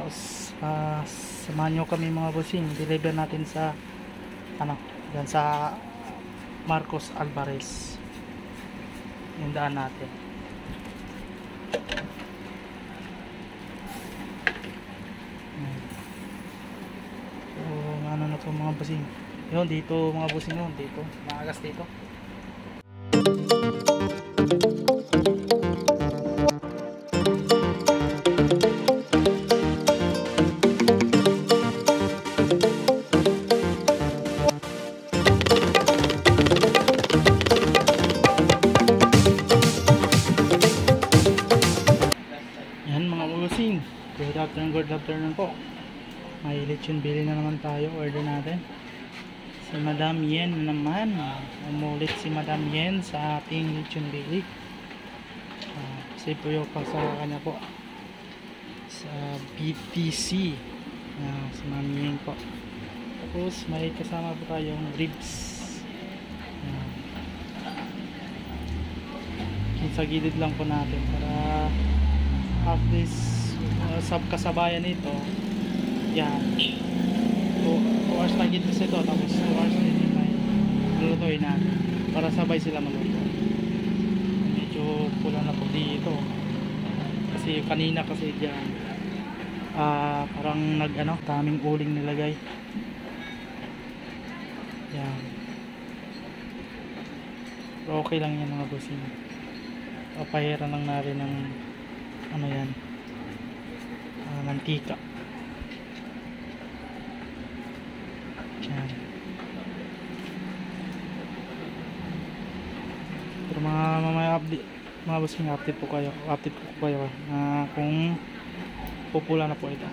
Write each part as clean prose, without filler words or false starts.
Tapos samahan nyo kami mga bossing, deliver natin sa dyan sa Marcos Alvarez yung daan natin. So ano na to mga bossing, yun dito mga bossing, yun dito maagas dito. Good afternoon po. May lechon bili na naman tayo. Order natin. Si Madam Yen naman. Umulit si Madam Yen sa ating lechon bili. Kasi po yung sa kanya po. Sa BTC. Si Ma'am Yen po. Tapos may kasama po tayong ribs. Sa gilid lang po natin para have this kasabayan nito. Yan 2 hours na gito ito, tapos 2 hours na dito may lulutuin natin para sabay sila maluto. Medyo pula na po dito kasi kanina kasi dyan parang daming uling nilagay. Yan, pero okay lang yan mga bossing. Papahiran lang natin ng yan, mantika. Yan. Pero mamaya update mga bossing, update ko kayo kung pupula na po ito.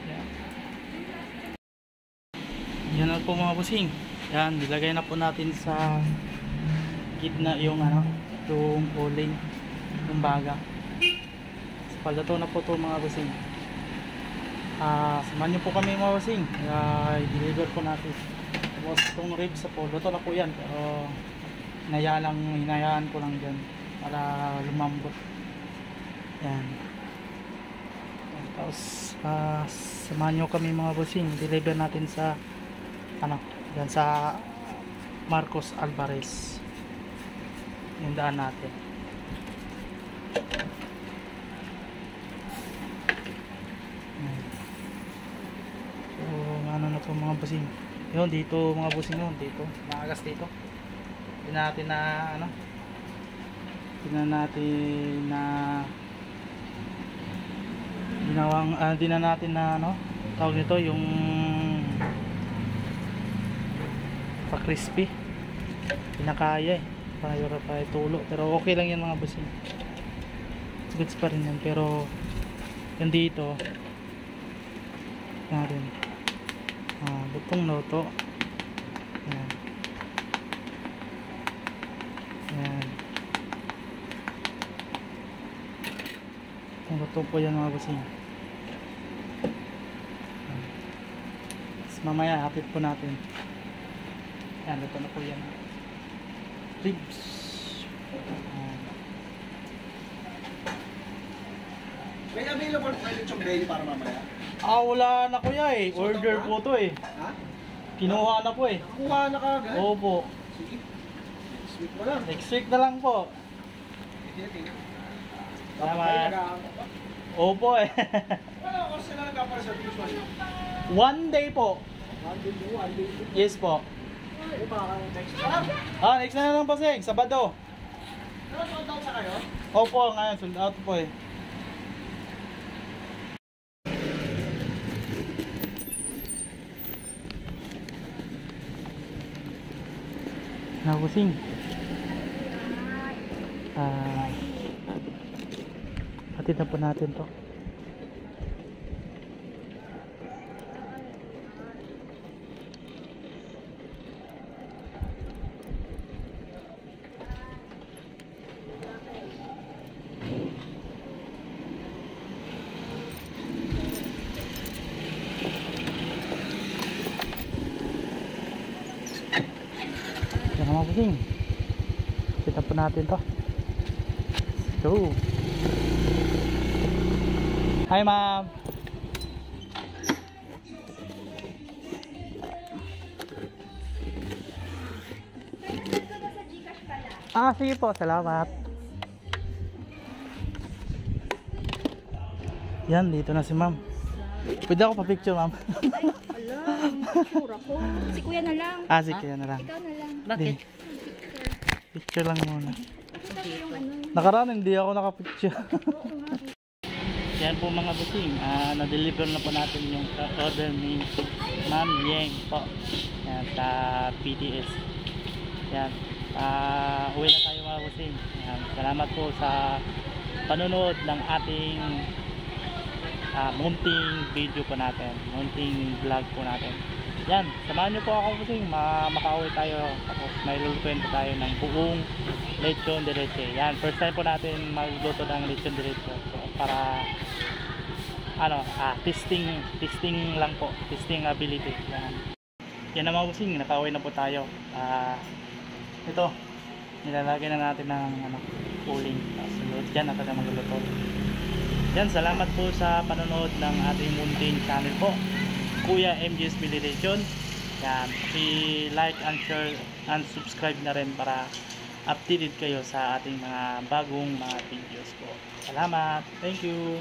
Yan. Yan na po mga bossing. Yan, nilagay na po natin sa gitna yung yung uling, yung baga. Palato na po ito mga bossing. Samahan nyo po kami mga bossing. I-deliver po natin. Tapos itong ribs po, luto na po yan. Pero hinayaan ko lang dyan para lumambot. Yan. Tapos samahan nyo kami mga bossing. Deliver natin sa dyan sa Marcos Alvarez yung daan natin. Ano na to mga bossing, yun dito mga bossing, yun dito maagas dito. Hindi natin na tawag nito yung pa crispy, pinakaya para tulo, pero okay lang yan mga bossing, goods pa rin yan. Pero yung dito natin lutong luto. Yan. Yan. Luto po yan mga bossing. Mamaya hapit po natin. Yan, luto na po yan. Ribs. May available po yung belly para mamaya? Wala na kuya order po to Ha? Kinuha na po Kuha na kagad? Opo. Sige. Next week mo lang. Next week na lang po. Tama. Opo Wala ako sila nagkapara-service mo. 1 day po. 1 day po, 1 day po. Yes po. Baka next na lang. Next na lang po Sabado. Pero sold out sa kayo? Opo, ngayon sold out po Nabusing. Hatid na po natin to. Yan mga busing, kita po natin to. So hi ma'am. Sige po, salamat. Yan, dito na si ma'am. Pwede ako pa-picture, ma'am? Ala, pura ko. Si kuya na lang. Si kaya na lang. Ikaw na lang. Bakit? Picture lang muna. Ito yung ano. Nakaraan, hindi ako nakapicture. Oo nga. Yan po mga busing, na-deliver na po natin yung order ni Ma'am Yeng po. Yan, sa PDS. Yan. Uwi na tayo mga busing. Yan. Salamat po sa panonood ng ating munting video po natin, munting vlog po natin. Yan, samahan nyo po ako busing, makauwi tayo, tapos may lulutuin po tayo ng buong lechon de leche. Yan, first time po natin magluto ng lechon de leche. So, para testing lang po, testing ability. Yan na mga busing, nakauwi na po tayo. Ito, nilalagay na natin ng uling, tapos dyan natin na magluluto. Yan, salamat po sa panonood ng ating munting channel po, Kuya MJ's Mini Lechon. Yan, i-like and share and subscribe na rin para updated kayo sa ating mga bagong mga videos po. Salamat, thank you.